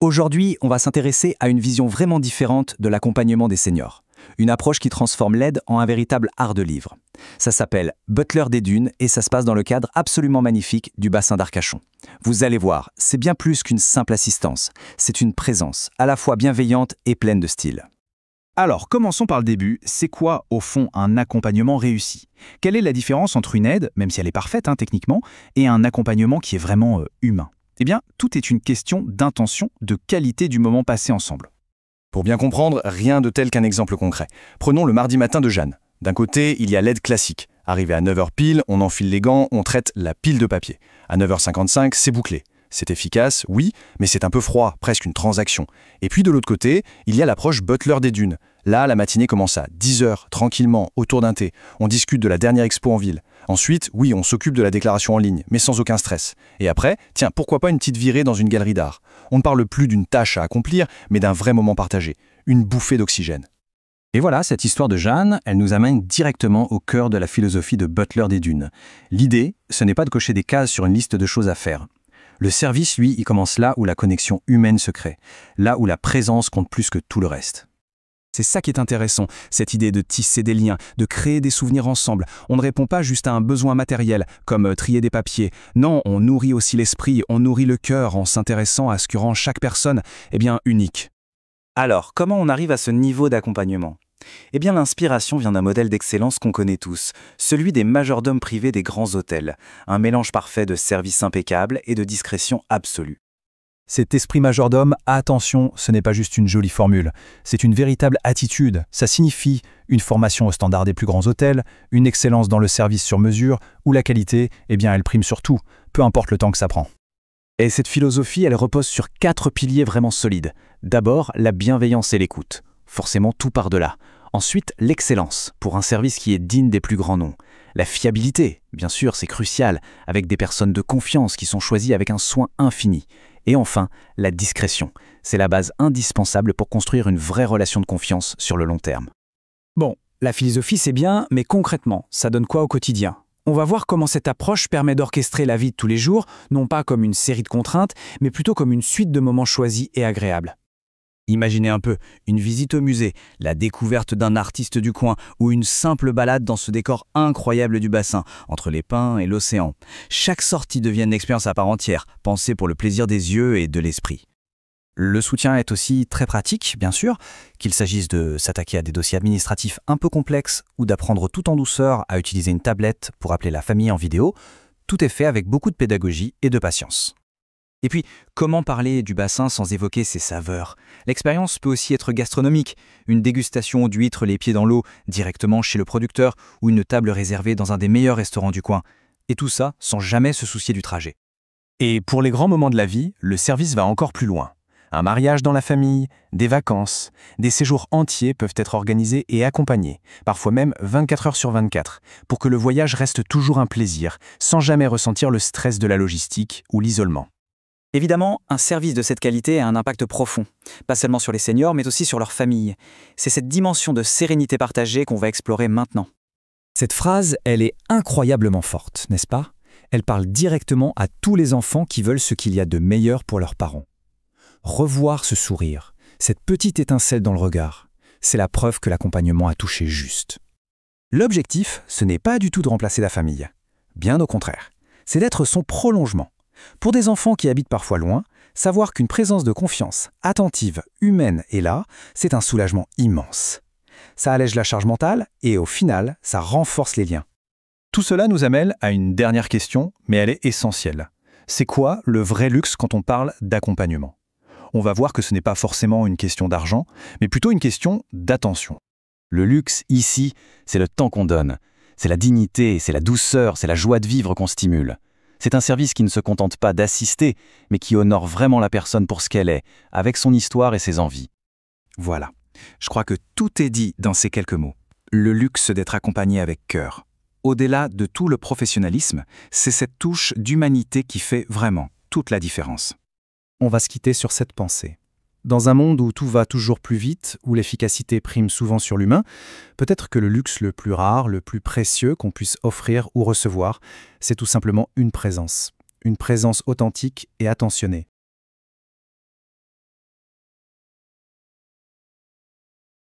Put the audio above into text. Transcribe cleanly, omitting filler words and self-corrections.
Aujourd'hui, on va s'intéresser à une vision vraiment différente de l'accompagnement des seniors. Une approche qui transforme l'aide en un véritable art de vivre. Ça s'appelle Butler des Dunes et ça se passe dans le cadre absolument magnifique du bassin d'Arcachon. Vous allez voir, c'est bien plus qu'une simple assistance. C'est une présence, à la fois bienveillante et pleine de style. Alors, commençons par le début. C'est quoi, au fond, un accompagnement réussi? Quelle est la différence entre une aide, même si elle est parfaite techniquement, et un accompagnement qui est vraiment humain? Eh bien, tout est une question d'intention, de qualité du moment passé ensemble. Pour bien comprendre, rien de tel qu'un exemple concret. Prenons le mardi matin de Jeanne. D'un côté, il y a l'aide classique. Arrivé à 9h pile, on enfile les gants, on traite la pile de papier. À 9h55, c'est bouclé. C'est efficace, oui, mais c'est un peu froid, presque une transaction. Et puis de l'autre côté, il y a l'approche Butler des Dunes. Là, la matinée commence à 10h, tranquillement, autour d'un thé. On discute de la dernière expo en ville. Ensuite, oui, on s'occupe de la déclaration en ligne, mais sans aucun stress. Et après, tiens, pourquoi pas une petite virée dans une galerie d'art? On ne parle plus d'une tâche à accomplir, mais d'un vrai moment partagé. Une bouffée d'oxygène. Et voilà, cette histoire de Jeanne, elle nous amène directement au cœur de la philosophie de Butler des Dunes. L'idée, ce n'est pas de cocher des cases sur une liste de choses à faire. Le service, lui, il commence là où la connexion humaine se crée, là où la présence compte plus que tout le reste. C'est ça qui est intéressant, cette idée de tisser des liens, de créer des souvenirs ensemble. On ne répond pas juste à un besoin matériel, comme trier des papiers. Non, on nourrit aussi l'esprit, on nourrit le cœur en s'intéressant à ce que rend chaque personne, unique. Alors, comment on arrive à ce niveau d'accompagnement? Eh bien, l'inspiration vient d'un modèle d'excellence qu'on connaît tous, celui des majordomes privés des grands hôtels. Un mélange parfait de service impeccable et de discrétion absolue. Cet esprit majordome, attention, ce n'est pas juste une jolie formule. C'est une véritable attitude. Ça signifie une formation aux standards des plus grands hôtels, une excellence dans le service sur mesure, où la qualité, elle prime sur tout, peu importe le temps que ça prend. Et cette philosophie, elle repose sur 4 piliers vraiment solides. D'abord, la bienveillance et l'écoute. Forcément tout par de là. Ensuite, l'excellence, pour un service qui est digne des plus grands noms. La fiabilité, bien sûr, c'est crucial, avec des personnes de confiance qui sont choisies avec un soin infini. Et enfin, la discrétion. C'est la base indispensable pour construire une vraie relation de confiance sur le long terme. Bon, la philosophie c'est bien, mais concrètement, ça donne quoi au quotidien? On va voir comment cette approche permet d'orchestrer la vie de tous les jours, non pas comme une série de contraintes, mais plutôt comme une suite de moments choisis et agréables. Imaginez un peu une visite au musée, la découverte d'un artiste du coin ou une simple balade dans ce décor incroyable du bassin, entre les pins et l'océan. Chaque sortie devient une expérience à part entière, pensée pour le plaisir des yeux et de l'esprit. Le soutien est aussi très pratique, bien sûr, qu'il s'agisse de s'attaquer à des dossiers administratifs un peu complexes ou d'apprendre tout en douceur à utiliser une tablette pour appeler la famille en vidéo. Tout est fait avec beaucoup de pédagogie et de patience. Et puis, comment parler du bassin sans évoquer ses saveurs? L'expérience peut aussi être gastronomique. Une dégustation d'huîtres les pieds dans l'eau directement chez le producteur ou une table réservée dans un des meilleurs restaurants du coin. Et tout ça sans jamais se soucier du trajet. Et pour les grands moments de la vie, le service va encore plus loin. Un mariage dans la famille, des vacances, des séjours entiers peuvent être organisés et accompagnés, parfois même 24 heures sur 24, pour que le voyage reste toujours un plaisir, sans jamais ressentir le stress de la logistique ou l'isolement. Évidemment, un service de cette qualité a un impact profond, pas seulement sur les seniors, mais aussi sur leur famille. C'est cette dimension de sérénité partagée qu'on va explorer maintenant. Cette phrase, elle est incroyablement forte, n'est-ce pas? Elle parle directement à tous les enfants qui veulent ce qu'il y a de meilleur pour leurs parents. Revoir ce sourire, cette petite étincelle dans le regard, c'est la preuve que l'accompagnement a touché juste. L'objectif, ce n'est pas du tout de remplacer la famille. Bien au contraire, c'est d'être son prolongement. Pour des enfants qui habitent parfois loin, savoir qu'une présence de confiance, attentive, humaine est là, c'est un soulagement immense. Ça allège la charge mentale et au final, ça renforce les liens. Tout cela nous amène à une dernière question, mais elle est essentielle. C'est quoi le vrai luxe quand on parle d'accompagnement? On va voir que ce n'est pas forcément une question d'argent, mais plutôt une question d'attention. Le luxe, ici, c'est le temps qu'on donne. C'est la dignité, c'est la douceur, c'est la joie de vivre qu'on stimule. C'est un service qui ne se contente pas d'assister, mais qui honore vraiment la personne pour ce qu'elle est, avec son histoire et ses envies. Voilà, je crois que tout est dit dans ces quelques mots. Le luxe d'être accompagné avec cœur. Au-delà de tout le professionnalisme, c'est cette touche d'humanité qui fait vraiment toute la différence. On va se quitter sur cette pensée. Dans un monde où tout va toujours plus vite, où l'efficacité prime souvent sur l'humain, peut-être que le luxe le plus rare, le plus précieux qu'on puisse offrir ou recevoir, c'est tout simplement une présence authentique et attentionnée.